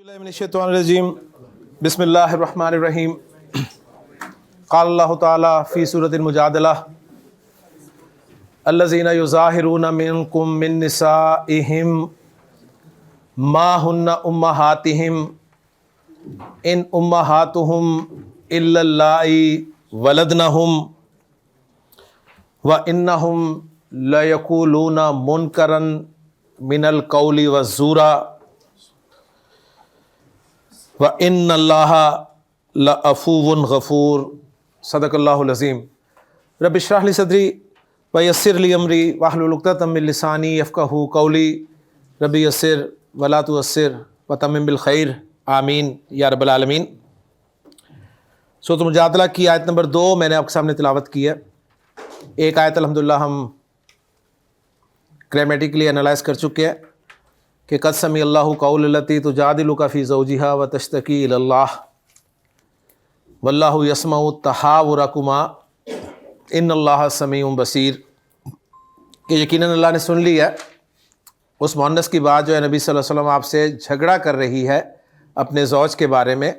باللہ من الشیطان الرجیم بسم اللہ الرحمن الرحیم قال اللہ تعالی فی سورۃ المجادلہ الذین یظاہرون منکم من نسائہم ما ہن امہاتہم ان امہاتہم الا اللائی ولدنہم وانہم لیقولون منکرا من القول والزورا وَإِنَّ اللَّهَ لَعَفُوٌّ غَفُورٌ صدق اللہ العظیم۔ رب اشرح لی صدری ویسر لی امری واحلل عقدۃ من لسانی یفقہوا قولی رب یسر ولا تعسر وتمم بالخیر آمین یا رب العالمین۔ سورۃ المجادلہ کی آیت نمبر 2 میں نے آپ کے سامنے تلاوت کی ہے۔ ایک آیت الحمدللہ ہم گرامیٹیکلی انالائز کر چکے ہیں کہ قد سمع اللہ قول التی تجادلک فی زوجہا وتشتکی الی اللہ واللہ یسمع تحاورکما ان اللہ سمیع بصیر، کہ یقیناً اللہ نے سن لی ہے اس مؤنث کی بات جو ہے نبی صلی اللہ علیہ وسلم آپ سے جھگڑا کر رہی ہے اپنے زوج کے بارے میں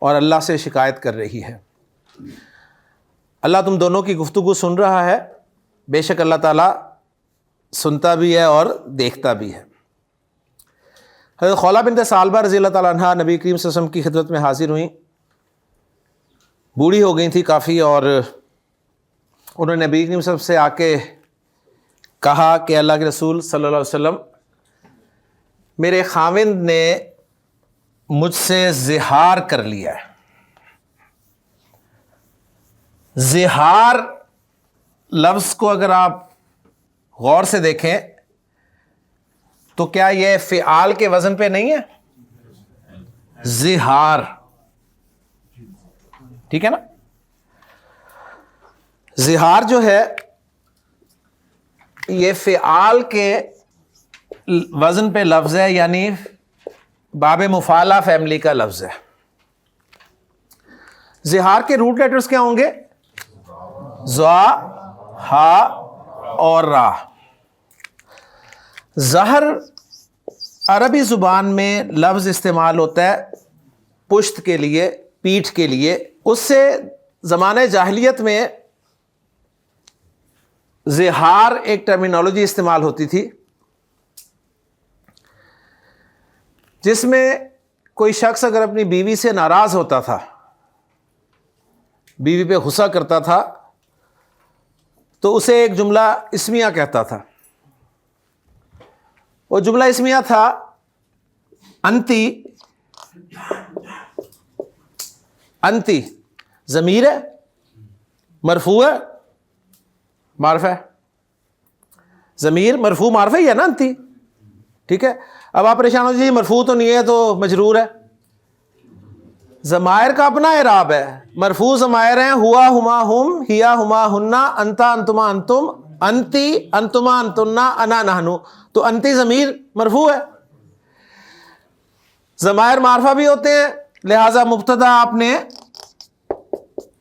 اور اللہ سے شکایت کر رہی ہے۔ اللہ تم دونوں کی گفتگو سن رہا ہے، بے شک اللہ تعالیٰ سنتا بھی ہے اور دیکھتا بھی ہے۔ حضرت خولہ بنت ثعلبہ رضی اللہ تعالیٰ عنہ نبی کریم صلی اللہ علیہ وسلم کی خدمت میں حاضر ہوئیں، بوڑھی ہو گئی تھی کافی، اور انہوں نے نبی کریم صلی اللہ علیہ وسلم سے آ کے کہا کہ اللہ کے رسول صلی اللہ علیہ وسلم، میرے خاوند نے مجھ سے زہار کر لیا ہے۔ زہار لفظ کو اگر آپ غور سے دیکھیں تو کیا یہ فعال کے وزن پہ نہیں ہے؟ زہار، ٹھیک ہے نا؟ زہار جو ہے یہ فعال کے وزن پہ لفظ ہے، یعنی باب مفعلہ فیملی کا لفظ ہے۔ زہار کے روٹ لیٹرز کیا ہوں گے؟ زا، ہا اور را۔ زہر عربی زبان میں لفظ استعمال ہوتا ہے پشت کے لیے، پیٹھ کے لیے۔ اس سے زمانہ جاہلیت میں زہار ایک ٹرمینالوجی استعمال ہوتی تھی جس میں کوئی شخص اگر اپنی بیوی سے ناراض ہوتا تھا، بیوی پہ غصہ کرتا تھا، تو اسے ایک جملہ اسمیہ کہتا تھا۔ وہ جملہ اسمیہ تھا انتی، انتی ضمیر ہے، مرفوع ہے، معرفہ ہے، ضمیر مرفوع معرفہ ہی ہے نا انتی، ٹھیک ہے۔ اب آپ پریشان ہو جی مرفوع تو نہیں ہے تو مجرور ہے۔ ضمائر کا اپنا اعراب ہے، مرفوع ضمائر ہیں ہوا، ہما، ہم، ہیا، ہما، ہننا، انتا، انتما، انتم، انتی، انتما، انتنا، انا، نحنو، تو انتی ضمیر مرفوع ہے۔ ضمائر معرفہ بھی ہوتے ہیں، لہذا مبتدا آپ نے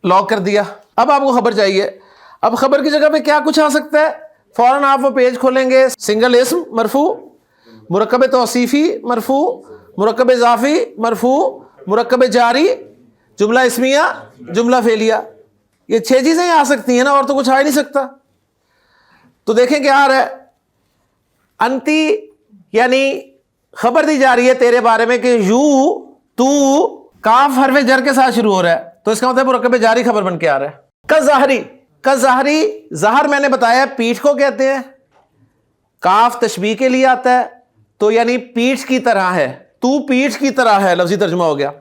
لاک کر دیا۔ اب آپ کو خبر چاہیے، اب خبر کی جگہ پہ کیا کچھ آ سکتا ہے؟ فوراً آپ وہ پیج کھولیں گے، سنگل اسم مرفوع، مرکب توصیفی مرفوع، مرکب اضافی مرفوع، مرکب جاری، جملہ اسمیہ، جملہ فعلیہ، یہ 6 چیزیں آ سکتی ہیں نا، اور تو کچھ آ ہی نہیں سکتا۔ تو دیکھیں کیا آ رہا ہے، انتی یعنی خبر دی جا رہی ہے تیرے بارے میں کہ یو، تو، کاف حرف جر کے ساتھ شروع ہو رہا ہے، تو اس کا مطلب مرکب جاری خبر بن کے آ رہا ہے۔ کظاہری، کظاہری، ظہر میں نے بتایا پیٹھ کو کہتے ہیں، کاف تشبیہ کے لیے آتا ہے، تو یعنی پیٹھ کی طرح ہے، تو پیٹھ کی طرح ہے، لفظی ترجمہ ہو گیا۔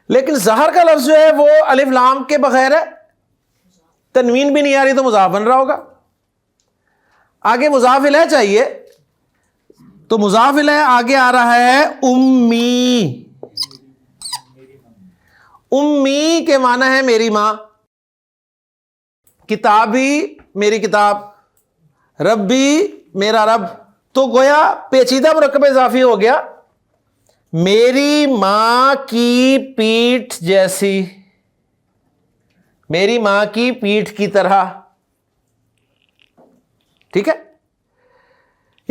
لیکن ظہر کا لفظ جو ہے وہ الف لام کے بغیر ہے، تنوین بھی نہیں آ رہی تو مضاف بن رہا ہوگا، آگے مضاف الیہ چاہیے، تو مضاف الیہ آگے آ رہا ہے امی۔ امی کے معنی ہے میری ماں، کتابی میری کتاب، ربی میرا رب، تو گویا پیچیدہ مرکب اضافی ہو گیا، میری ماں کی پیٹھ جیسی، میری ماں کی پیٹھ کی طرح، ٹھیک ہے۔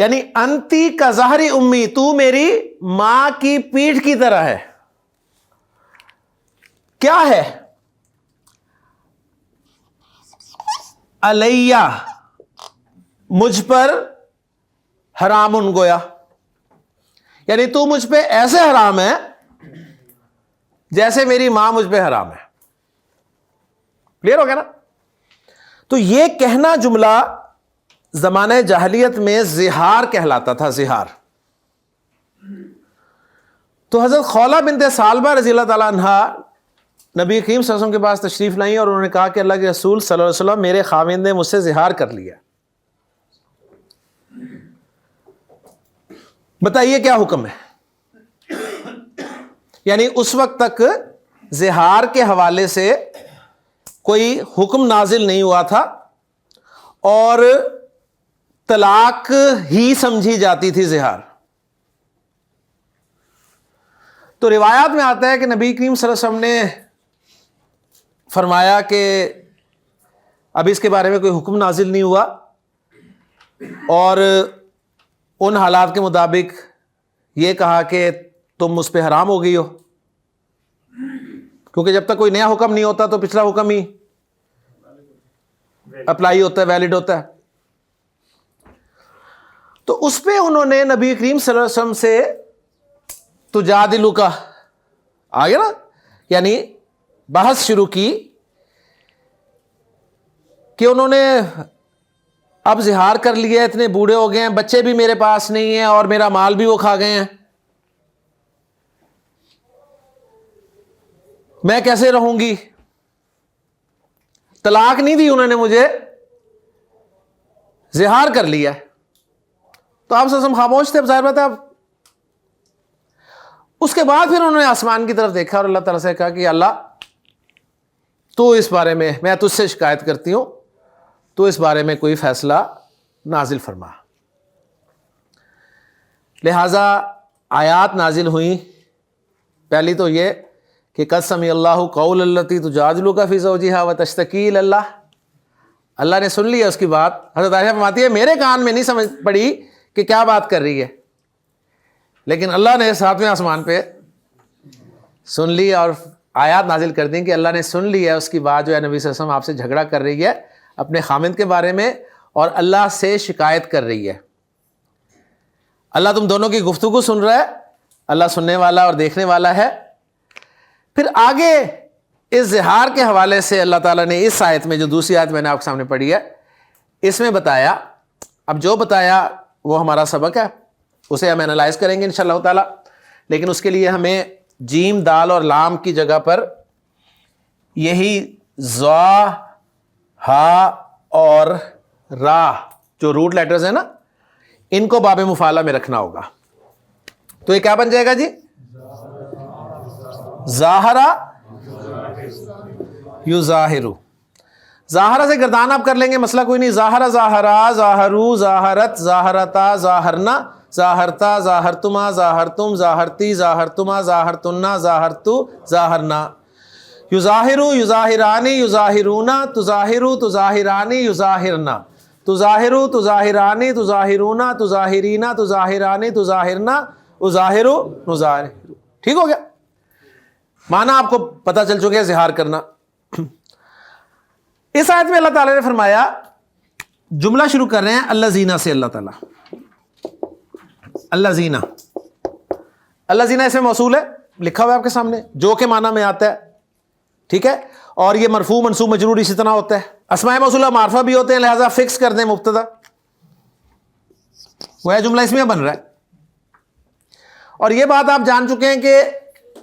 یعنی انتی کا ظہری امی، تو میری ماں کی پیٹھ کی طرح ہے. کیا ہے؟ علیہ، مجھ پر حرام گویا، یعنی تو مجھ پہ ایسے حرام ہے جیسے میری ماں مجھ پہ حرام ہے. کلیئر ہو گیا نا؟ تو یہ کہنا جملہ زمانہ جاہلیت میں زہار کہلاتا تھا، زہار. تو حضرت خولہ بنت ثعلبہ رضی اللہ تعالیٰ عنہ نبی کریم صلی اللہ علیہ وسلم کے پاس تشریف لائیں اور انہوں نے کہا کہ اللہ کے رسول صلی اللہ علیہ وسلم، میرے خاوند نے مجھ سے زہار کر لیا، بتائیے کیا حکم ہے؟ یعنی اس وقت تک زہار کے حوالے سے کوئی حکم نازل نہیں ہوا تھا اور طلاق ہی سمجھی جاتی تھی زہار. تو روایات میں آتا ہے کہ نبی کریم صلی اللہ علیہ وسلم نے فرمایا کہ ابھی اس کے بارے میں کوئی حکم نازل نہیں ہوا، اور ان حالات کے مطابق یہ کہا کہ تم مجھ پہ حرام ہو گئی ہو، کیونکہ جب تک کوئی نیا حکم نہیں ہوتا تو پچھلا حکم ہی اپلائی ہوتا ہے، ویلڈ ہوتا ہے. تو اس پہ انہوں نے نبی کریم صلی اللہ علیہ وسلم سے تجادلک آگے نا، یعنی بحث شروع کی کہ انہوں نے اب زہار کر لیا، اتنے بوڑھے ہو گئے ہیں، بچے بھی میرے پاس نہیں ہیں اور میرا مال بھی وہ کھا گئے ہیں، میں کیسے رہوں گی؟ طلاق نہیں دی انہوں نے مجھے، زہار کر لیا. تو آپ سے خاموش تھے، ظاہر بات ہے. اس کے بعد پھر انہوں نے آسمان کی طرف دیکھا اور اللہ تعالیٰ سے کہا کہ اللہ، تو اس بارے میں تجھ سے شکایت کرتی ہوں، تو اس بارے میں کوئی فیصلہ نازل فرما. لہذا آیات نازل ہوئیں. پہلی تو یہ کہ قد سمع اللہ قول التی تجادلک فی زوجہا وتشتکی الی اللہ، اللہ نے سن لیا اس کی بات. حضرت عائشہ فرماتی ہے میرے کان میں نہیں سمجھ پڑی کہ کیا بات کر رہی ہے، لیکن اللہ نے ساتویں آسمان پہ سن لی اور آیات نازل کر دیں کہ اللہ نے سن لی ہے اس کی بات، جو ہے نبی صلی اللہ علیہ وسلم آپ سے جھگڑا کر رہی ہے اپنے خامند کے بارے میں اور اللہ سے شکایت کر رہی ہے. اللہ تم دونوں کی گفتگو سن رہا ہے، اللہ سننے والا اور دیکھنے والا ہے. پھر آگے اس زہار کے حوالے سے اللہ تعالیٰ نے اس آیت میں، جو دوسری آیت میں نے آپ کے سامنے پڑھی ہے، اس میں بتایا. اب جو بتایا وہ ہمارا سبق ہے، اسے ہم انالائز کریں گے انشاءاللہ تعالیٰ، لیکن اس کے لیے ہمیں جیم، دال اور لام کی جگہ پر یہی ذا، ہا اور را جو روٹ لیٹرز ہیں نا، ان کو باب مفعلہ میں رکھنا ہوگا. تو یہ کیا بن جائے گا جی؟ ظاہرہ یظاہرو. ظاہرہ سے گردان آپ کر لیں گے، مسئلہ کوئی نہیں. ظاہرہ، ظاہرا، ظاہرو، ظاہرت، ظاہرتا، ظاہرنا، ظاہرتا، ظاہرتما، ظاہرتم، ظاہرتی، ظاہرتما، ظاہرتنا، ظاہرتو، ظاہرنا. یظاہرو، یظاہرانی، یظاہرونا، تظاہرو، تظاہرانی، یظاہرنا، تظاہرو، تظاہرانی، تظاہرونا، تظاہرینا، تظاہرانی، تظاہرنا، اظاہرو، نظاہر. ٹھیک ہو گیا؟ معنی آپ کو پتہ چل چکے زہار کرنا. اس آیت میں اللہ تعالیٰ نے فرمایا، جملہ شروع کر رہے ہیں اللہ زینہ سے. اللہ تعالیٰ اللہ زینہ، اللہ زینہ اسم موصول ہے، لکھا ہوا ہے آپ کے سامنے، جو کے معنی میں آتا ہے. ٹھیک ہے؟ اور یہ مرفوع، منصوب، مجرور اسی طرح ہوتا ہے. اسماء موصولہ معرفہ بھی ہوتے ہیں، لہذا فکس کر دیں مبتدا، وہ ہے جملہ اسمیہ بن رہا ہے. اور یہ بات آپ جان چکے ہیں کہ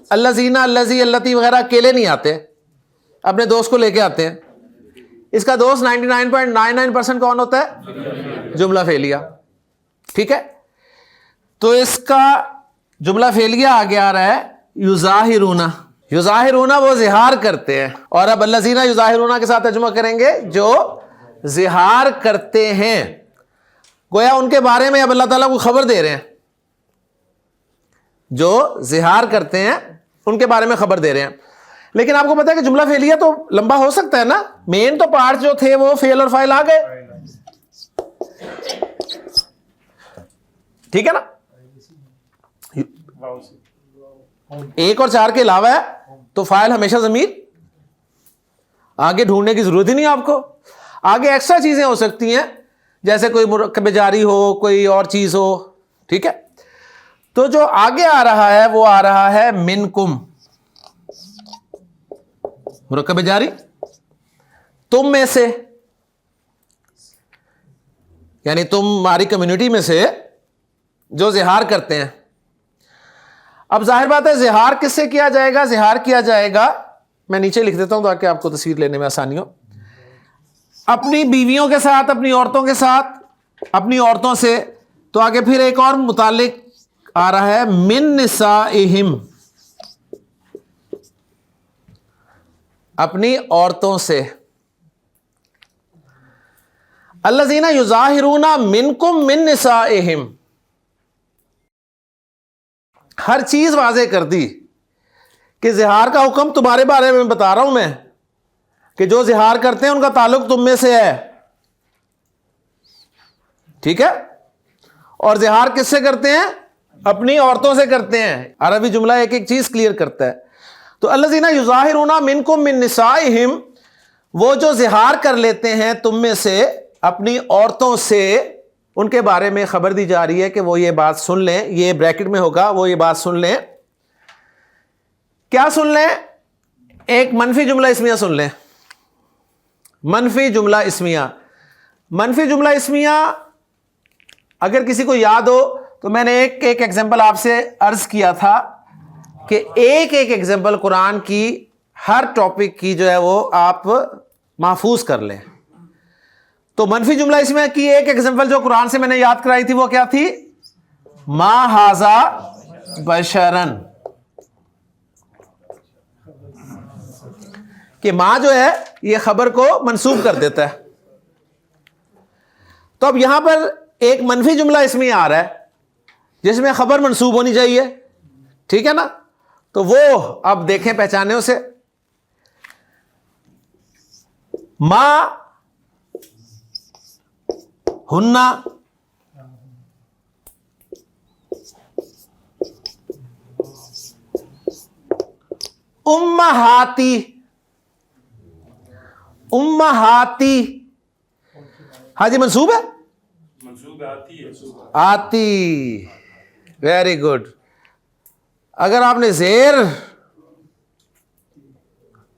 اللہ زینہ، الذی، اللتی وغیرہ اکیلے نہیں آتے، اپنے دوست کو لے کے آتے ہیں. اس کا دوست 99.99% کون ہوتا ہے؟ جملہ فعلیہ. ٹھیک ہے؟ تو اس کا جملہ فعلیہ آگے آ رہا ہے یظاہرون. یظاہرون وہ زہار کرتے ہیں، اور اب الذین یظاہرون کے ساتھ ترجمہ کریں گے جو زہار کرتے ہیں. گویا ان کے بارے میں اب اللہ تعالیٰ کو خبر دے رہے ہیں، جو زہار کرتے ہیں ان کے بارے میں خبر دے رہے ہیں. لیکن آپ کو پتا ہے کہ جملہ فعلیہ تو لمبا ہو سکتا ہے نا، مین تو پارٹ جو تھے وہ فعل اور فاعل آ گئے. ٹھیک ہے نا, ایک اور چار کے علاوہ ہے تو فاعل ہمیشہ ضمیر, آگے ڈھونڈنے کی ضرورت ہی نہیں آپ کو. آگے ایکسٹرا چیزیں ہو سکتی ہیں جیسے کوئی مرکب جاری ہو, کوئی اور چیز ہو, ٹھیک ہے. تو جو آگے آ رہا ہے وہ آ رہا ہے منکم, مرکب جاری, تم میں سے, یعنی تمہاری کمیونٹی میں سے جو زہار کرتے ہیں. اب ظاہر بات ہے زہار کس سے کیا جائے گا؟ زہار کیا جائے گا, میں نیچے لکھ دیتا ہوں تاکہ آپ کو تصویر لینے میں آسانی ہو, اپنی بیویوں کے ساتھ, اپنی عورتوں کے ساتھ, اپنی عورتوں سے. تو آگے پھر ایک اور متعلق آ رہا ہے من نسائہم, اپنی عورتوں سے. الذین یظاہرون منکم من نسائہم, ہر چیز واضح کر دی کہ زہار کا حکم تمہارے بارے میں بتا رہا ہوں میں, کہ جو زہار کرتے ہیں ان کا تعلق تم میں سے ہے, ٹھیک ہے. اور زہار کس سے کرتے ہیں؟ اپنی عورتوں سے کرتے ہیں. عربی جملہ ایک ایک چیز کلیئر کرتا ہے. تو الذین یظاہرون منکم من نسائہم, وہ جو زہار کر لیتے ہیں تم میں سے اپنی عورتوں سے, ان کے بارے میں خبر دی جا رہی ہے کہ وہ یہ بات سن لیں, یہ بریکٹ میں ہوگا, وہ یہ بات سن لیں. کیا سن لیں؟ ایک منفی جملہ اسمیہ سن لیں. منفی جملہ اسمیہ, منفی جملہ اسمیہ اگر کسی کو یاد ہو تو میں نے ایک ایک ایگزامپل آپ سے عرض کیا تھا کہ ایک ایک ایگزامپل قرآن کی ہر ٹاپک کی جو ہے وہ آپ محفوظ کر لیں. تو منفی جملہ اسمیہ کی ایک ایگزامپل جو قرآن سے میں نے یاد کرائی تھی وہ کیا تھی؟ ما ھذا بشرن, کہ ماں جو ہے یہ خبر کو منسوب کر دیتا ہے. تو اب یہاں پر ایک منفی جملہ اسمیہ آ رہا ہے جس میں خبر منسوب ہونی چاہیے, ٹھیک ہے نا. تو وہ اب دیکھیں پہچانے اسے. ما ہننا امہاتی, امہاتی, ہاں جی منصوب ہے, منصوب آتی, ویری گڈ. اگر آپ نے زیر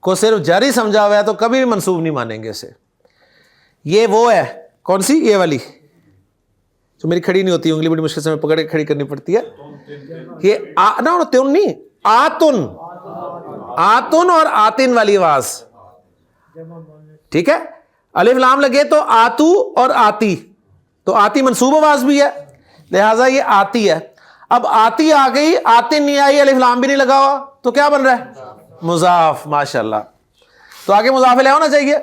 کو صرف جاری سمجھا ہوا ہے تو کبھی بھی منصوب نہیں مانیں گے اسے. یہ وہ ہے, کون سی؟ یہ والی جو میری کھڑی نہیں ہوتی, انگلی بڑی مشکل سے میں پکڑ کے کھڑی کرنی پڑتی ہے. یہ تن نہیں, آتن, آتن اور آتن والی آواز, ٹھیک ہے. الف لام لگے تو آتو اور آتی, تو آتی منصوب آواز بھی ہے, لہذا یہ آتی ہے. اب آتی آ گئی, آتن نہیں آئی, الف لام بھی نہیں لگا ہوا, تو کیا بن رہا ہے؟ مضاف. ماشاءاللہ. تو آگے مضاف الیہ ہونا چاہیے.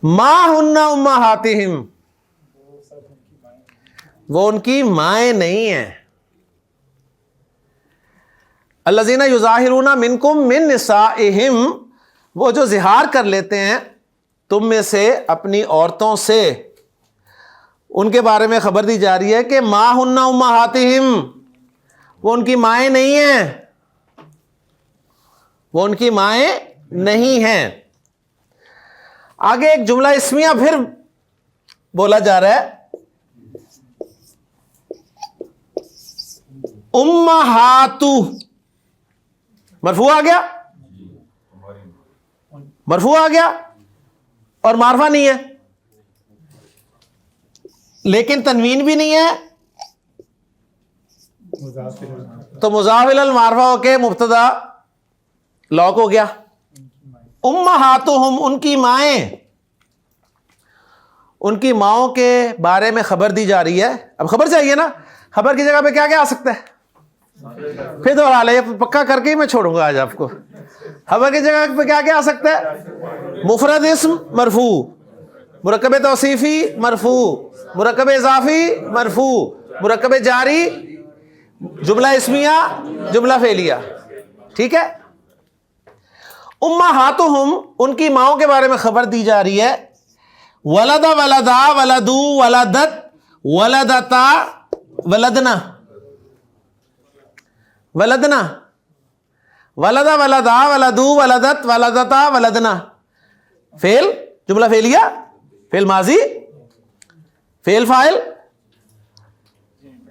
ما ہن امہاتہم, وہ ان کی مائیں نہیں ہیں. الذین یظاہرون منکم من نسائہم, وہ جو زہار کر لیتے ہیں تم میں سے اپنی عورتوں سے, ان کے بارے میں خبر دی جا رہی ہے کہ ما ہن امہاتہم, وہ ان کی مائیں نہیں ہیں, وہ ان کی مائیں نہیں ہیں. آگے ایک جملہ اسمیہ پھر بولا جا رہا ہے, امہاتو, مرفوع آ گیا, مرفوع آ گیا اور معرفہ نہیں ہے, لیکن تنوین بھی نہیں ہے, تو مضاف الی المعرفہ ہو کے مبتدا لاک ہو گیا. امہاتہم, ان کی مائیں, ان کی ماؤں کے بارے میں خبر دی جا رہی ہے. اب خبر چاہیے نا, خبر کی جگہ پہ کیا کیا آ سکتا ہے؟ پھر دوہرا لے, پکا کر کے ہی میں چھوڑوں گا آج آپ کو. خبر کی جگہ پہ کیا کیا آ سکتا ہے؟ مفرد اسم مرفوع, مرکب توصیفی مرفوع, مرکب اضافی مرفوع, مرکب جاری, جملہ اسمیہ, جملہ فعلیہ, ٹھیک ہے. امہاتہم, ان کی ماؤں کے بارے میں خبر دی جا رہی ہے, ولد ولدا ولدو ولدت ولدتا ولدنا ولدنا ولد ولدا ولدو ولدت ولدتا ولدنا. فعل جملہ فعلیہ, فعل ماضی, فعل فاعل,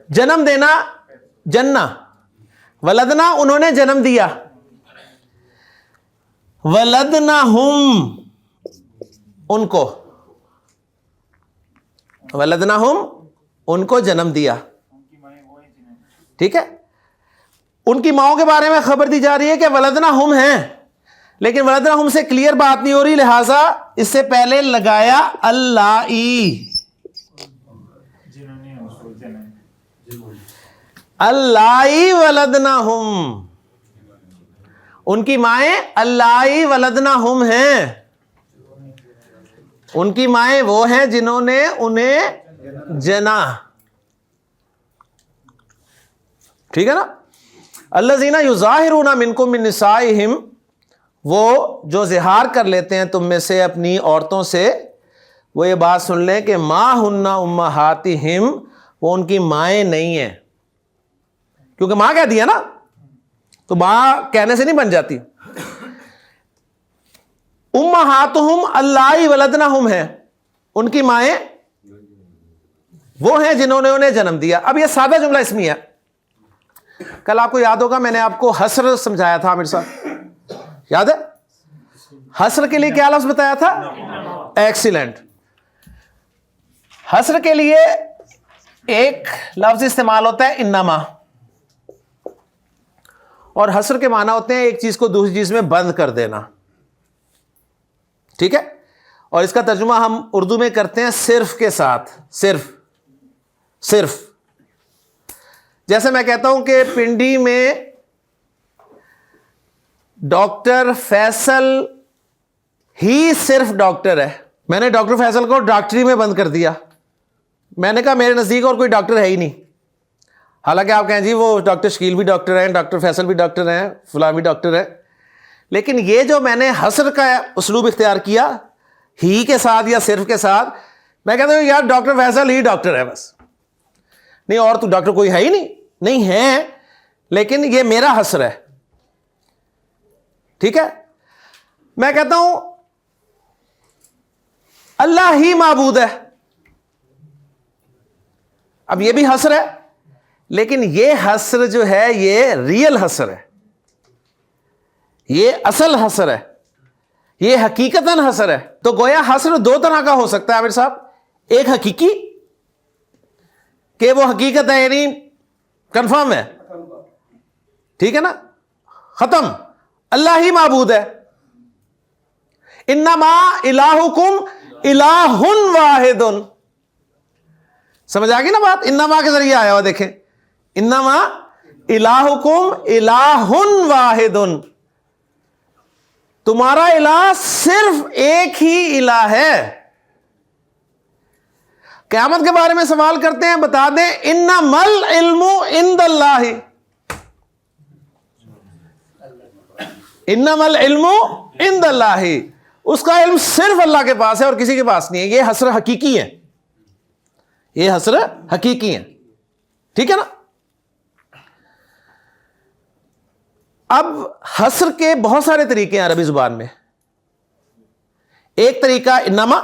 جنم دینا جننا, ولدنا انہوں نے جنم دیا, ولدنا ہم ان کو, ولدنا ہم ان کو جنم دیا. ٹھیک ہے, ان کی ماؤں کے بارے میں خبر دی جا رہی ہے کہ ولدنا ہم ہیں, لیکن ولدنا ہم سے کلیئر بات نہیں ہو رہی, لہذا اس سے پہلے لگایا اللہ, اللہ ولدنا ہم, ان کی مائیں اللہ ولدنا ہم ہیں, ان کی مائیں وہ ہیں جنہوں نے انہیں جنا. ٹھیک ہے نا. الذین یظاہرون منکم من نسائہم, وہ جو زہار کر لیتے ہیں تم میں سے اپنی عورتوں سے, وہ یہ بات سن لیں کہ ما ہن امہاتہم, وہ ان کی مائیں نہیں ہیں, کیونکہ ماں کہہ دیا نا, تو ماں کہنے سے نہیں بن جاتی. امہاتہم اللہ ولدنہم ہے, ان کی مائیں وہ ہیں جنہوں نے انہیں جنم دیا. اب یہ سادہ جملہ اسمی ہے. کل آپ کو یاد ہوگا میں نے آپ کو حسر سمجھایا تھا, عامر صاحب یاد ہے؟ حسر کے لیے کیا لفظ بتایا تھا؟ ایکسیلنٹ. حسر کے لیے ایک لفظ استعمال ہوتا ہے انما, اور حسر کے معنی ہوتے ہیں ایک چیز کو دوسری چیز میں بند کر دینا. ٹھیک ہے, اور اس کا ترجمہ ہم اردو میں کرتے ہیں صرف کے ساتھ. صرف, صرف. جیسے میں کہتا ہوں کہ پنڈی میں ڈاکٹر فیصل ہی صرف ڈاکٹر ہے, میں نے ڈاکٹر فیصل کو ڈاکٹری میں بند کر دیا. میں نے کہا میرے نزدیک اور کوئی ڈاکٹر ہے ہی نہیں. حالانکہ آپ کہیں جی وہ ڈاکٹر شکیل بھی ڈاکٹر ہیں, ڈاکٹر فیصل بھی ڈاکٹر ہیں, فلاں بھی ڈاکٹر ہے, لیکن یہ جو میں نے حسر کا اسلوب اختیار کیا ہی کے ساتھ یا صرف کے ساتھ, میں کہتا ہوں یار ڈاکٹر فیصل ہی ڈاکٹر ہے بس, نہیں اور تو ڈاکٹر کوئی ہے ہی نہیں. نہیں ہے, لیکن یہ میرا حسر ہے. ٹھیک ہے, میں کہتا ہوں اللہ ہی معبود ہے. اب یہ بھی حسر ہے, لیکن یہ حسر جو ہے یہ ریئل حسر ہے, یہ اصل حسر ہے, یہ حقیقتاً حسر ہے. تو گویا حسر دو طرح کا ہو سکتا ہے عامر صاحب. ایک حقیقی کہ وہ حقیقت ہے یعنی کنفرم ہے, ٹھیک ہے نا, ختم, اللہ ہی معبود ہے. انما الہکم الہ واحد, سمجھ آ گئی نا بات؟ انما کے ذریعے آیا ہوا, دیکھیں انما الہکم الہ واحد, تمہارا الہ صرف ایک ہی الہ ہے. قیامت کے بارے میں سوال کرتے ہیں, بتا دیں انما العلم عند اللہ, انما العلم عند اللہ, اس کا علم صرف اللہ کے پاس ہے اور کسی کے پاس نہیں ہے. یہ حسر حقیقی ہے, یہ حسر حقیقی ہے. ٹھیک ہے نا. اب حسر کے بہت سارے طریقے ہیں عربی زبان میں. ایک طریقہ انما,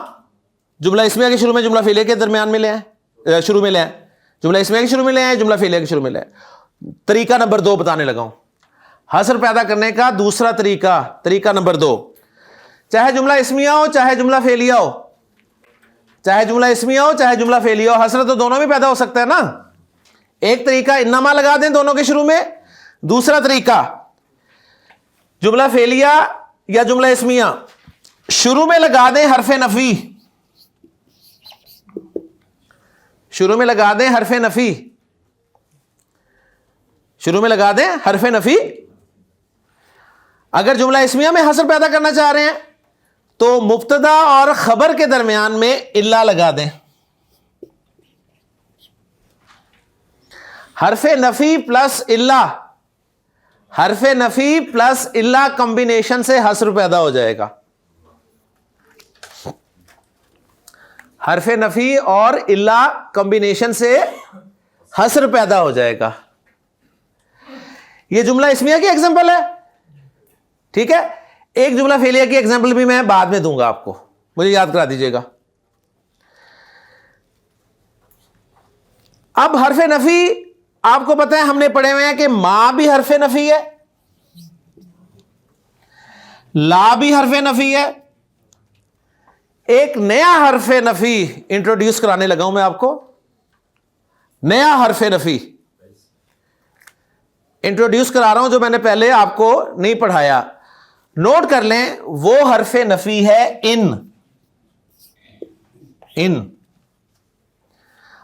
جملہ اسمیہ کے شروع میں جملہ فعلیہ کے درمیان میں لے آئیں, شروع میں لے آئیں, جملہ اسمیہ کے شروع میں لے آئیں, جملہ فعلیہ کے شروع میں لے آئیں. طریقہ نمبر 2 بتانے لگا ہوں, حسر پیدا کرنے کا دوسرا طریقہ. طریقہ نمبر 2, چاہے جملہ اسمیہ ہو چاہے جملہ فعلیہ ہو, چاہے جملہ اسمیہ ہو چاہے جملہ فعلیہ ہو, حسر تو دونوں میں پیدا ہو سکتا ہے نا. ایک طریقہ انما لگا دیں دونوں کے شروع میں, دوسرا طریقہ جملہ فعلیہ یا جملہ اسمیہ شروع میں لگا دیں حرف نفی, شروع میں لگا دیں حرف نفی, شروع میں لگا دیں حرف نفی. اگر جملہ اسمیہ میں حسر پیدا کرنا چاہ رہے ہیں تو مبتدا اور خبر کے درمیان میں الا لگا دیں. حرف نفی پلس الا, حرف نفی پلس الا کمبینیشن سے حسر پیدا ہو جائے گا. حرف نفی اور الا کمبینیشن سے حصر پیدا ہو جائے گا. یہ جملہ اسمیہ کی ایگزامپل ہے, ٹھیک ہے. ایک جملہ فعلیہ کی ایگزامپل بھی میں بعد میں دوں گا آپ کو, مجھے یاد کرا دیجیے گا. اب حرف نفی آپ کو پتہ ہے ہم نے پڑھے ہوئے ہیں کہ ما بھی حرف نفی ہے, لا بھی حرف نفی ہے. ایک نیا حرف نفی انٹروڈیوس کرانے لگا ہوں میں آپ کو, نیا حرف نفی انٹروڈیوس کرا رہا ہوں جو میں نے پہلے آپ کو نہیں پڑھایا. نوٹ کر لیں, وہ حرف نفی ہے ان.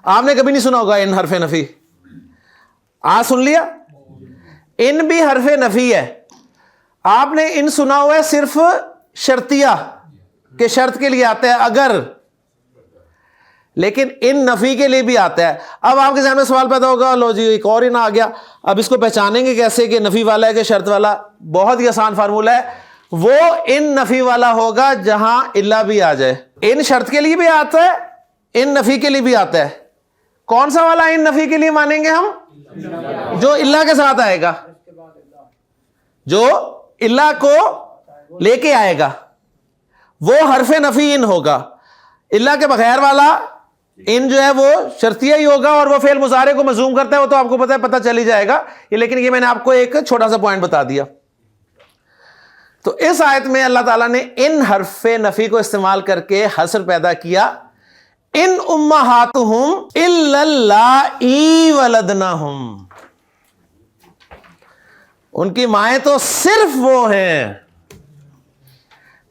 آپ نے کبھی نہیں سنا ہوگا ان حرف نفی, آج سن لیا. ان بھی حرف نفی ہے. آپ نے ان سنا ہوا ہے صرف شرطیہ کہ شرط کے لیے آتا ہے اگر, لیکن ان نفی کے لیے بھی آتا ہے. اب آپ کے ذہن میں سوال پیدا ہوگا, لو جی ایک اور ان آ گیا, اب اس کو پہچانیں گے کیسے کہ نفی والا ہے کہ شرط والا؟ بہت ہی آسان فارمولہ ہے, وہ ان نفی والا ہوگا جہاں الا بھی آ جائے. ان شرط کے لیے بھی آتا ہے, ان نفی کے لیے بھی آتا ہے. کون سا والا ان نفی کے لیے مانیں گے ہم؟ جو الا کے ساتھ آئے گا, جو الا کو لے کے آئے گا وہ حرف نفی ان ہوگا. الا کے بغیر والا ان جو ہے وہ شرطیہ ہی ہوگا, اور وہ فعل مضارع کو مضموم کرتا ہے, وہ تو آپ کو پتہ ہے, پتہ چل ہی جائے گا. لیکن یہ میں نے آپ کو ایک چھوٹا سا پوائنٹ بتا دیا. تو اس آیت میں اللہ تعالیٰ نے ان حرف نفی کو استعمال کر کے حصر پیدا کیا. ان امہاتہم الا اللائی ولدنہم, ان کی مائیں تو صرف وہ ہیں.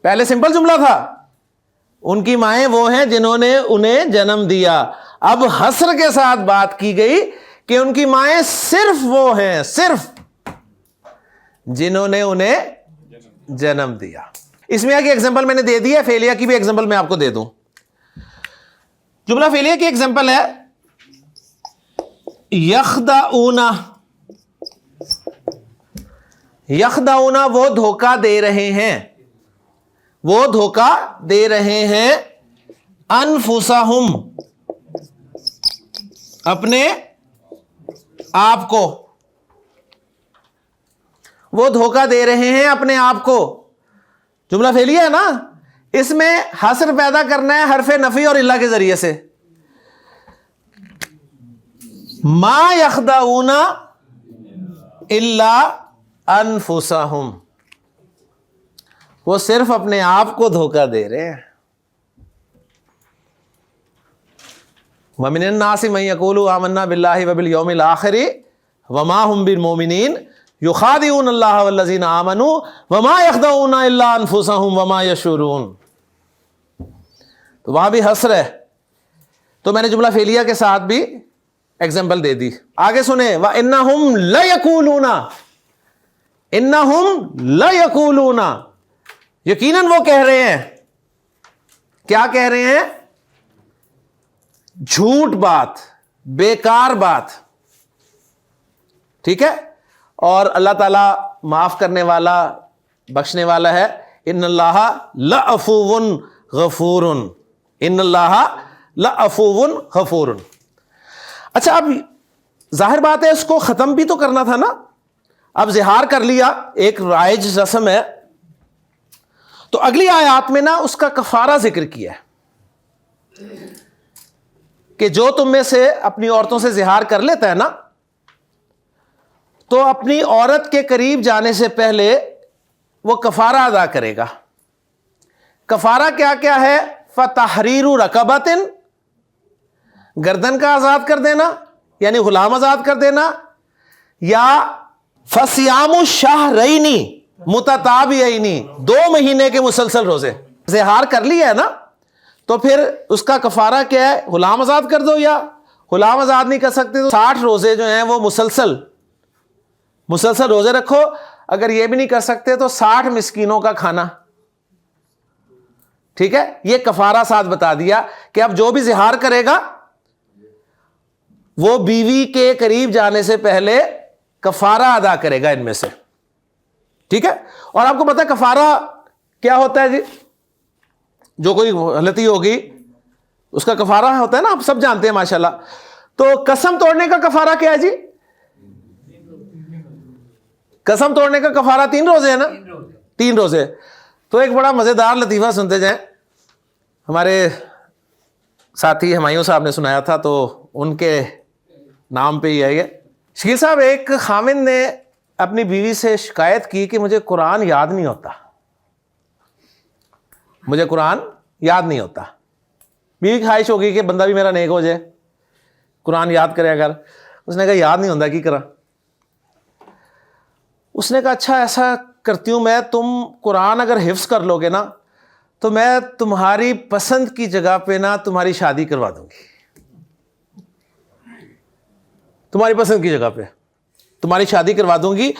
پہلے سمپل جملہ تھا, ان کی مائیں وہ ہیں جنہوں نے انہیں جنم دیا. اب حصر کے ساتھ بات کی گئی کہ ان کی مائیں صرف وہ ہیں, صرف جنہوں نے انہیں جنم دیا. اسمیہ کی ایگزامپل میں نے دے دی ہے, فعلیہ کی بھی ایگزامپل میں آپ کو دے دوں. جملہ فعلیہ کی ایگزامپل ہے یخدعون. یخدعون وہ دھوکہ دے رہے ہیں, وہ دھوکہ دے رہے ہیں انفسہم اپنے آپ کو, وہ دھوکہ دے رہے ہیں اپنے آپ کو. جملہ فعلیہ ہے نا, اس میں حصر پیدا کرنا ہے حرف نفی اور الا کے ذریعے سے. ما یخدعون الا انفسہم, وہ صرف اپنے آپ کو دھوکہ دے رہے ہیں. وَمِنَ النَّاسِ مَن يَقُولُ آمَنَّا بِاللَّهِ وَبِالْيَوْمِ الْآخِرِ وَمَا هُمْ بِالْمُؤْمِنِينَ يُخَادِعُونَ اللَّهَ وَالَّذِينَ آمَنُوا وَمَا يَخْدَعُونَ إِلَّا أَنفُسَهُمْ وَمَا يَشْعُرُونَ. تو وہاں بھی حصر ہے, تو میں نے جملہ فعلیہ کے ساتھ بھی ایگزامپل دے دی. آگے سنیں, وَإِنَّهُمْ لَيَقُولُونَ, إِنَّهُمْ لَيَقُولُونَ, یقیناً وہ کہہ رہے ہیں. کیا کہہ رہے ہیں؟ جھوٹ بات, بیکار بات, ٹھیک ہے. اور اللہ تعالیٰ معاف کرنے والا, بخشنے والا ہے. ان اللہ لعفو غفور, ان اللہ لعفو غفور. اچھا, اب ظاہر بات ہے اس کو ختم بھی تو کرنا تھا نا. اب زہار کر لیا, ایک رائج رسم ہے, تو اگلی آیات میں نا اس کا کفارہ ذکر کیا ہے کہ جو تم میں سے اپنی عورتوں سے زہار کر لیتا ہے نا, تو اپنی عورت کے قریب جانے سے پہلے وہ کفارہ ادا کرے گا. کفارہ کیا کیا ہے؟ فتحریر رقبۃ, گردن کا آزاد کر دینا یعنی غلام آزاد کر دینا, یا فصیام الشہرین متتابعین, 2 مہینے کے مسلسل روزے. زہار کر لیا ہے نا, تو پھر اس کا کفارہ کیا ہے؟ غلام آزاد کر دو, یا غلام آزاد نہیں کر سکتے تو 60 روزے جو ہیں وہ مسلسل روزے رکھو. اگر یہ بھی نہیں کر سکتے تو 60 مسکینوں کا کھانا, ٹھیک ہے. یہ کفارہ ساتھ بتا دیا کہ اب جو بھی زہار کرے گا وہ بیوی کے قریب جانے سے پہلے کفارہ ادا کرے گا ان میں سے, ٹھیک ہے. اور آپ کو پتا ہے کفارہ کیا ہوتا ہے جی؟ جو کوئی غلطی ہوگی اس کا کفارہ ہوتا ہے نا، آپ سب جانتے ہیں ماشاءاللہ. تو قسم توڑنے کا کفارہ کیا ہے جی؟ قسم توڑنے کا کفارہ 3 روزے ہیں نا، 3 روزے. تو ایک بڑا مزیدار لطیفہ سنتے جائیں. ہمارے ساتھی ہمایوں صاحب نے سنایا تھا، تو ان کے نام پہ ہی ہے یہ. شکیل صاحب، ایک خاوند نے اپنی بیوی سے شکایت کی کہ مجھے قرآن یاد نہیں ہوتا، مجھے قرآن یاد نہیں ہوتا. بیوی کی خواہش ہوگی کہ بندہ بھی میرا نیک ہو جائے، قرآن یاد کرے. اگر اس نے کہا یاد نہیں ہوتا کی کرا. اس نے کہا اچھا ایسا کرتی ہوں میں، تم قرآن اگر حفظ کر لو گے نا تو میں تمہاری پسند کی جگہ پہ نا تمہاری شادی کروا دوں گی. تمہاری پسند کی جگہ پہ تمہاری شادی کروا دوں گی.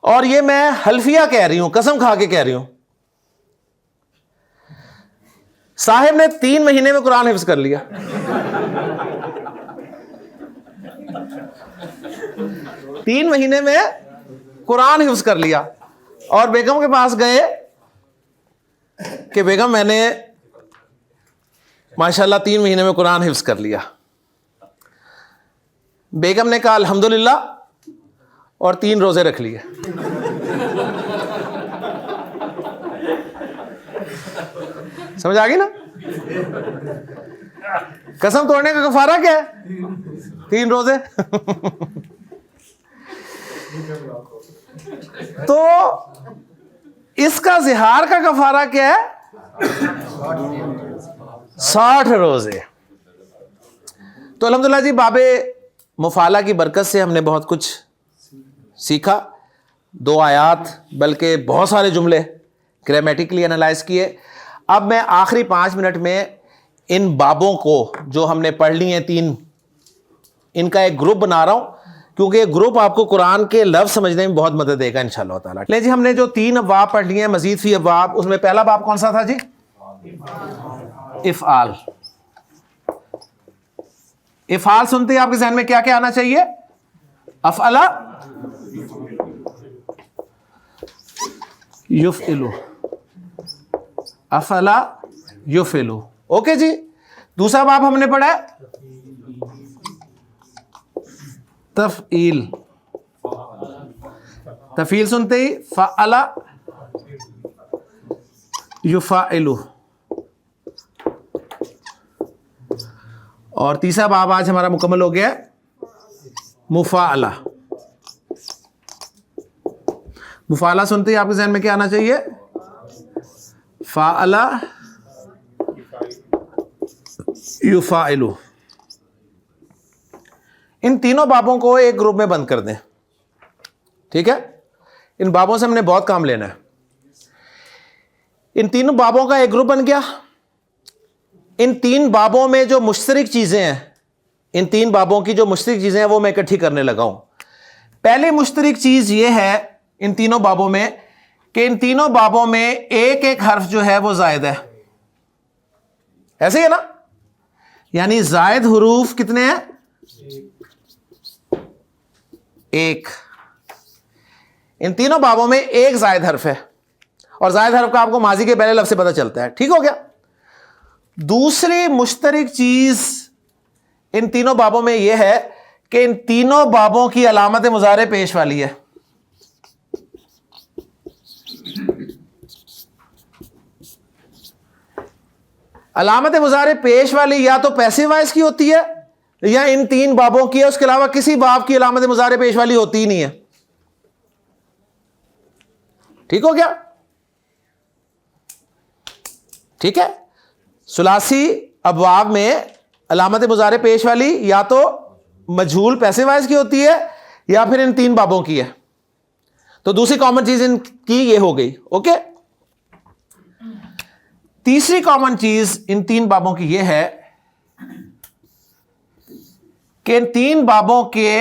اور یہ میں حلفیہ کہہ رہی ہوں، قسم کھا کے کہہ رہی ہوں. صاحب نے 3 مہینے میں قرآن حفظ کر لیا. 3 مہینے میں قرآن حفظ کر لیا. اور بیگم کے پاس گئے کہ بیگم میں نے ماشاءاللہ 3 مہینے میں قرآن حفظ کر لیا. بیگم نے کہا الحمدللہ اور 3 روزے رکھ لیے. سمجھ آ گئی نا؟ قسم توڑنے کا کفارہ کیا ہے؟ 3 روزے. تو اس کا زہار کا کفارہ کیا ہے؟ 60 روزے. تو الحمدللہ جی باب مفالہ کی برکت سے ہم نے بہت کچھ سیکھا. 2 آیات بلکہ بہت سارے جملے گرامیٹیکلی انالائز کیے. اب میں آخری 5 منٹ میں ان بابوں کو جو ہم نے پڑھ لی ہیں 3، ان کا ایک گروپ بنا رہا ہوں، کیونکہ یہ گروپ آپ کو قرآن کے لفظ سمجھنے میں بہت مدد دے گا انشاءاللہ تعالیٰ. لے جی، ہم نے جو 3 ابواب پڑھ لیے ہیں، مزید فی ابواب. اس میں پہلا باب کون سا تھا جی؟ افعال. افعال سنتے ہی آپ کے ذہن میں کیا کیا آنا چاہیے؟ افعلا یفعلو، افعلا یفعلو. اوکے جی. دوسرا باب ہم نے پڑھا ہے تفعیل. تفعیل سنتے ہی فعلا یفعلو. اور تیسرا باب آج ہمارا مکمل ہو گیا مفاعلہ. مفاعلہ سنتے ہی آپ کے ذہن میں کیا آنا چاہیے؟ فعلا یفعلو. ان تینوں بابوں کو ایک گروپ میں بند کر دیں. ٹھیک ہے؟ ان بابوں سے ہم نے بہت کام لینا ہے. ان تینوں بابوں کا ایک گروپ بن گیا. ان 3 بابوں میں جو مشترک چیزیں ہیں، ان 3 بابوں کی جو مشترک چیزیں ہیں وہ میں اکٹھی کرنے لگا ہوں. پہلی مشترک چیز یہ ہے ان تینوں بابوں میں کہ ان تینوں بابوں میں ایک ایک حرف جو ہے وہ زائد ہے. ایسے ہی ہے نا؟ یعنی زائد حروف کتنے ہیں؟ 1. ان تینوں بابوں میں ایک زائد حرف ہے، اور زائد حرف کا آپ کو ماضی کے پہلے لفظ سے پتہ چلتا ہے. ٹھیک ہو گیا؟ دوسری مشترک چیز ان تینوں بابوں میں یہ ہے کہ ان تینوں بابوں کی علامت مضارع پیش والی ہے. علامت مضارع پیش والی یا تو پیسو وائس کی ہوتی ہے یا ان 3 بابوں کی ہے. اس کے علاوہ کسی باب کی علامت مضارع پیش والی ہوتی ہی نہیں ہے. ٹھیک ہو گیا؟ ٹھیک ہے. ثلاثی ابواب میں علامت مضارع پیش والی یا تو مجہول پیسو وائس کی ہوتی ہے یا پھر ان 3 بابوں کی ہے. تو دوسری کامن چیز ان کی یہ ہو گئی. اوکے. تیسری کامن چیز ان 3 بابوں کی یہ ہے کہ ان 3 بابوں کے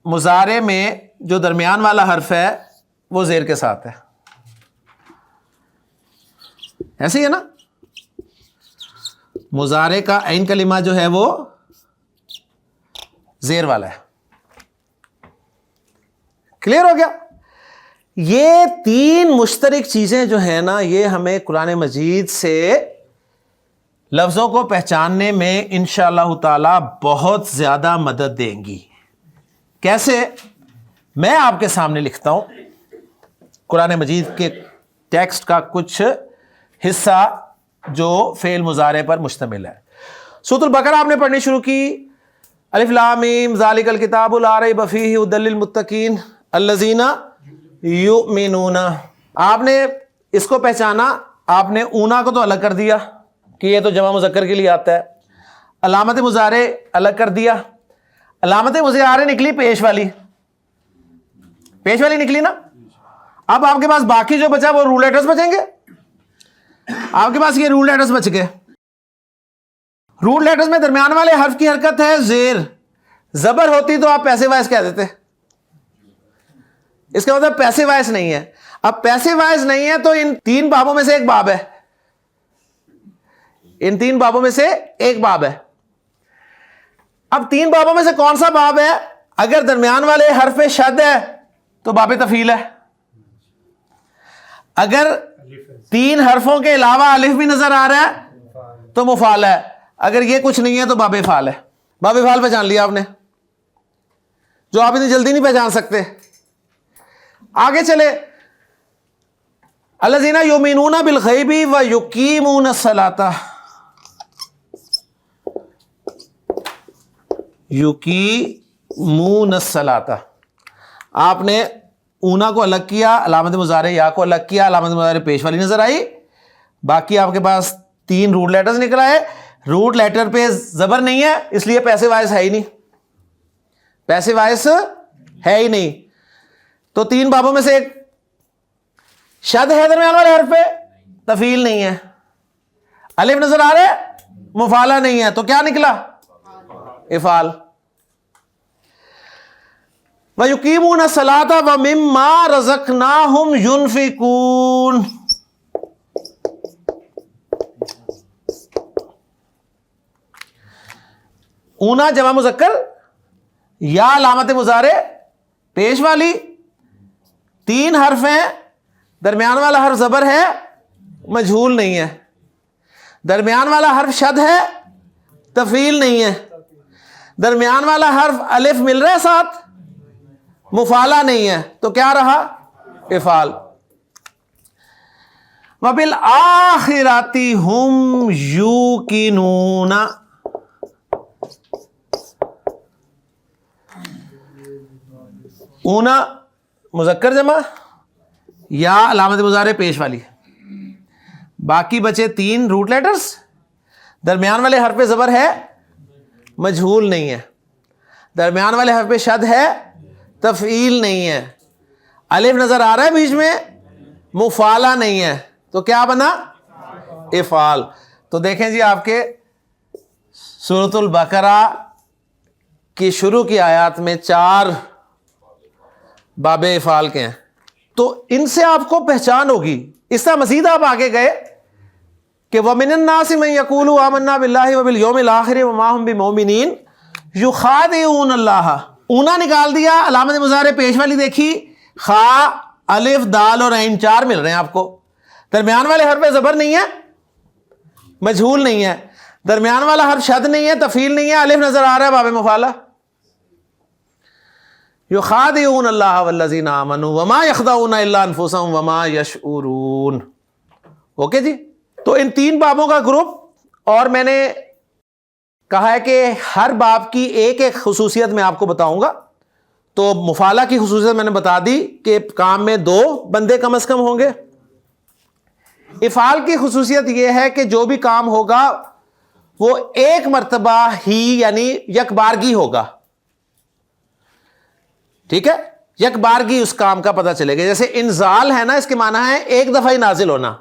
مضارع میں جو درمیان والا حرف ہے وہ زیر کے ساتھ ہے. ایسے ہی ہے نا؟ مضارع کا عین کلمہ جو ہے وہ زیر والا ہے. کلیئر ہو گیا؟ یہ 3 مشترک چیزیں جو ہیں نا، یہ ہمیں قرآن مجید سے لفظوں کو پہچاننے میں انشاءاللہ تعالی بہت زیادہ مدد دیں گی. کیسے؟ میں آپ کے سامنے لکھتا ہوں قرآن مجید کے ٹیکسٹ کا کچھ حصہ جو فعل مضارع پر مشتمل ہے. سورۃ البقرہ آپ نے پڑھنی شروع کی. الف لام میم ذالک الکتاب لا ریب فیہ ھدی للمتقین الذین یؤمنون. آپ نے اس کو پہچانا, آپ نے اونا کو تو الگ کر دیا کہ یہ تو جمع مذکر کے لیے آتا ہے, علامت مضارع الگ کر دیا. علامت مضارع نکلی پیش والی, پیش والی نکلی نا. اب آپ کے پاس باقی جو بچا وہ رول لیٹرز بچیں گے. آپ کے پاس یہ رول لیٹرز بچ گئے. رول لیٹرز میں درمیان والے حرف کی حرکت ہے زیر. زبر ہوتی تو آپ پیسے وائز کہہ دیتے, اس کا مطلب پیسے وائز نہیں ہے. اب پیسے وائز نہیں ہے تو ان 3 بابوں میں سے ایک باب ہے, ان 3 بابوں میں سے ایک باب ہے. اب 3 بابوں میں سے کون سا باب ہے؟ اگر درمیان والے حرف شد ہے تو باب تفعیل ہے. اگر 3 حرفوں کے علاوہ الف بھی نظر آ رہا ہے تو مفعال ہے. اگر یہ کچھ نہیں ہے تو باب فعال ہے. باب فعال پہچان لیا آپ نے, جو آپ اتنی جلدی نہیں پہچان سکتے. آگے چلے. الذین یؤمنون بالغیب ویقیمون الصلاۃ. یقیمون الصلاۃ, آپ نے اونا کو الگ کیا, علامت مضارع یا کو الگ کیا, علامت مضارع پیش والی نظر آئی. باقی آپ کے پاس 3 روٹ لیٹرز نکل آئے. روٹ لیٹر پہ زبر نہیں ہے اس لیے پیسے وائز ہے ہی نہیں, پیسے وائز ہے ہی نہیں. تو 3 بابوں میں سے ایک شد ہے درمیان والے حرف پہ, تفعیل نہیں ہے. الف نظر آ رہا ہے, مفعلہ نہیں ہے, تو کیا نکلا؟ افعال. وَيُقِيمُونَ الصَّلَاةَ وَمِمَّا رَزَقْنَاهُمْ يُنْفِقُونَ. اونا جمع مذکر یا علامت مضارع پیش والی, 3 حرف ہیں, درمیان والا حرف زبر ہے, مجہول نہیں ہے. درمیان والا حرف شد ہے, تفعیل نہیں ہے. درمیان والا حرف الف مل رہا ہے ساتھ, مفعلہ نہیں ہے, تو کیا رہا؟ افعال. وَبِالْآخِرَةِ هُمْ يُوقِنُونَ. اونا مذکر جمع یا علامت مضارع پیش والی, باقی بچے 3 روٹ لیٹرز. درمیان والے حرف زبر ہے, مجہول نہیں ہے. درمیان والے حرف شد ہے, تفعیل نہیں ہے. الف نظر آ رہا ہے بیچ میں, مفعلہ نہیں ہے, تو کیا بنا؟ افعال. تو دیکھیں جی آپ کے سورۃ البقرہ کی شروع کی آیات میں 4 باب افعال کے ہیں, تو ان سے آپ کو پہچان ہوگی. اس طرح مزید آپ آگے گئے کہ وَمِنَ النَّاسِ مَن يَقُولُ آمَنَّا بِاللَّهِ وَبِالْيَوْمِ الْآخِرِ وَمَا هُمْ بِمُؤْمِنِينَ يُخَادِعُونَ اللَّهَ. اونا نکال دیا, علامت مضارع پیش والی دیکھی, خا الف دال اور عین 4 مل رہے ہیں آپ کو. درمیان والے حرف زبر نہیں ہے, مجہول نہیں ہے. درمیان والا حرف شد نہیں ہے, تفعیل نہیں ہے, الف نظر آ رہا ہے, باب مفعلہ. یخادعون اللہ والذین آمنوا وما یخدعون الا انفسهم وما یشعرون. اوکے جی, تو ان 3 بابوں کا گروپ. اور میں نے کہا ہے کہ ہر باب کی ایک ایک خصوصیت میں آپ کو بتاؤں گا. تو مفعلہ کی خصوصیت میں نے بتا دی کہ کام میں 2 بندے کم از کم ہوں گے. افعال کی خصوصیت یہ ہے کہ جو بھی کام ہوگا وہ ایک مرتبہ ہی یعنی یک بارگی ہوگا. ٹھیک ہے, یک بارگی اس کام کا پتہ چلے گا. جیسے انزال ہے نا, اس کے معنی ہے ایک دفعہ ہی نازل ہونا.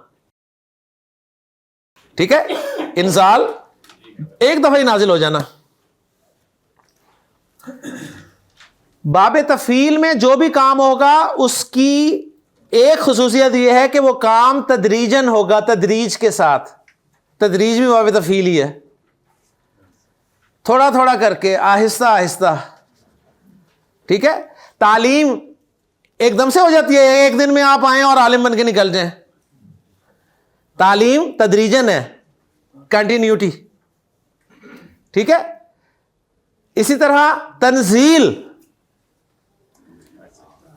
ٹھیک ہے, انزال ایک دفعہ ہی نازل ہو جانا. باب تفعیل میں جو بھی کام ہوگا اس کی ایک خصوصیت یہ ہے کہ وہ کام تدریجن ہوگا, تدریج کے ساتھ. تدریج بھی باب تفعیل ہی ہے, تھوڑا تھوڑا کر کے, آہستہ آہستہ. ٹھیک ہے, تعلیم ایک دم سے ہو جاتی ہے, ایک دن میں آپ آئیں اور عالم بن کے نکل جائیں. تعلیم تدریجن ہے. کنٹینیوٹی. ٹھیک ہے. اسی طرح تنزیل,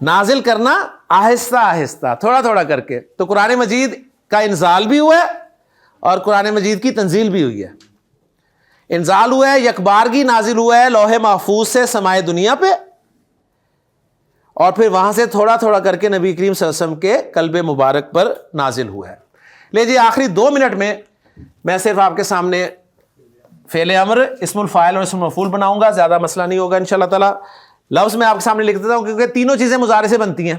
نازل کرنا آہستہ آہستہ تھوڑا تھوڑا کر کے. تو قرآن مجید کا انزال بھی ہوا ہے اور قرآن مجید کی تنزیل بھی ہوئی ہے. انزال ہوا ہے, یکبارگی نازل ہوا ہے لوح محفوظ سے سمائے دنیا پہ, اور پھر وہاں سے تھوڑا تھوڑا کر کے نبی کریم صلی اللہ علیہ وسلم کے قلب مبارک پر نازل ہوا ہے. لے جی آخری 2 منٹ میں صرف آپ کے سامنے فعل امر, اسم الفاعل اور اسم المفعول بناؤں گا, زیادہ مسئلہ نہیں ہوگا انشاءاللہ تعالی. لفظ میں آپ کے سامنے لکھ دیتا ہوں کیونکہ تینوں چیزیں مضارع سے بنتی ہیں,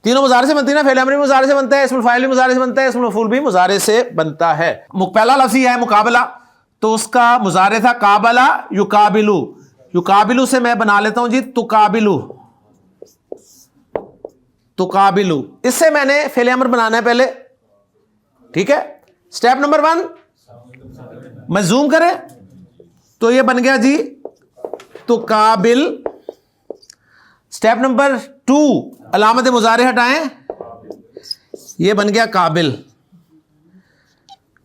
تینوں مضارع سے بنتی ہیں نا. فعل امر بھی مضارع سے بنتا ہے, اسم الفاعل بھی مضارع سے بنتا ہے, اسم المفعول بھی مضارع سے بنتا ہے. پہلا لفظ یہ ہے مقابلہ, تو اس کا مضارع تھا قابلہ یقابلو. یقابلو سے میں بنا لیتا ہوں جی تقابلو, تقابلو. اس سے میں نے فعل امر بنانا ہے پہلے. ٹھیک ہے. سٹیپ نمبر 1 میں زوم کریں تو یہ بن گیا جی تقابل. سٹیپ نمبر 2 علامت مضارع ہٹائیں, یہ بن گیا قابل.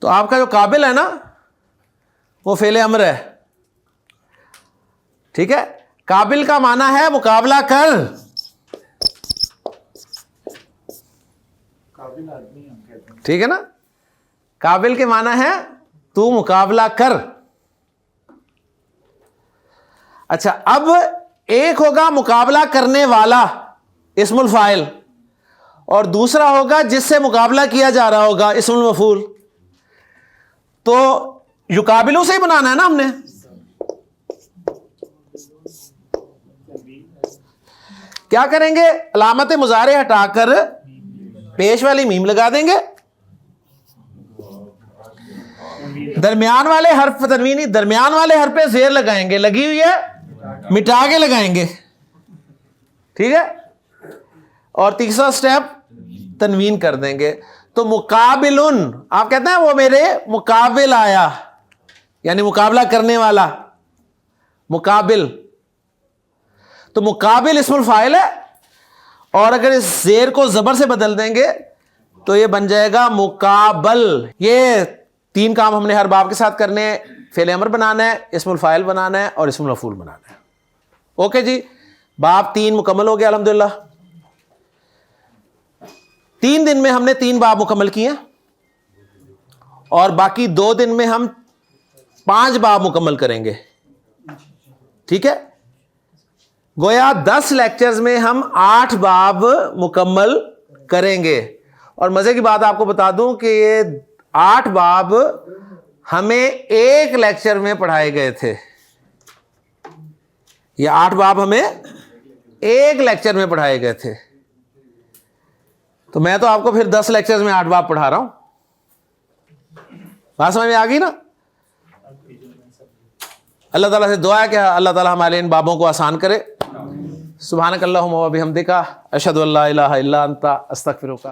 تو آپ کا جو قابل ہے نا وہ فعل امر ہے. ٹھیک ہے. قابل کا معنی ہے مقابلہ کر. ٹھیک ہے نا. قابل کے معنی ہے تو مقابلہ کر. اچھا, اب ایک ہوگا مقابلہ کرنے والا اسم الفاعل, اور دوسرا ہوگا جس سے مقابلہ کیا جا رہا ہوگا اسم المفعول. تو یقابلو سے ہی بنانا ہے نا ہم نے. کیا کریں گے, علامت مضارع ہٹا کر پیش والی میم لگا دیں گے, درمیان والے حرف تنوینی, درمیان والے حرف پہ زیر لگائیں گے, لگی ہوئی ہے مٹا کے لگائیں گے. ٹھیک ہے. اور تیسرا سٹیپ تنوین کر دیں گے. تو مقابلن, آپ کہتے ہیں وہ میرے مقابل آیا, یعنی مقابلہ کرنے والا, مقابل. تو مقابل اسم الفاعل ہے, اور اگر اس زیر کو زبر سے بدل دیں گے تو یہ بن جائے گا مقابل. یہ 3 کام ہم نے ہر باب کے ساتھ کرنے ہیں. فعل امر بنانا ہے, اسم الفاعل بنانا ہے, اور اسم المفعول بنانا ہے. اوکے جی, باب 3 مکمل ہو گیا الحمدللہ. 3 دن میں ہم نے 3 باب مکمل کیے, اور باقی 2 دن میں ہم 5 باب مکمل کریں گے. ٹھیک ہے. گویا 10 لیکچرز میں ہم 8 باب مکمل کریں گے. اور مزے کی بات آپ کو بتا دوں کہ یہ 8 باب ہمیں ایک لیکچر میں پڑھائے گئے تھے. یہ 8 باب ہمیں ایک لیکچر میں پڑھائے گئے تھے. تو میں تو آپ کو پھر 10 لیکچرز میں 8 باب پڑھا رہا ہوں. بات سمجھ میں آ گئی نا. اللہ تعالیٰ سے دعا ہے کہ اللہ تعالیٰ ہمارے ان بابوں کو آسان کرے. سبحانک اللہم و بحمدک اشہد ان لا الہ الا انت استغفرک.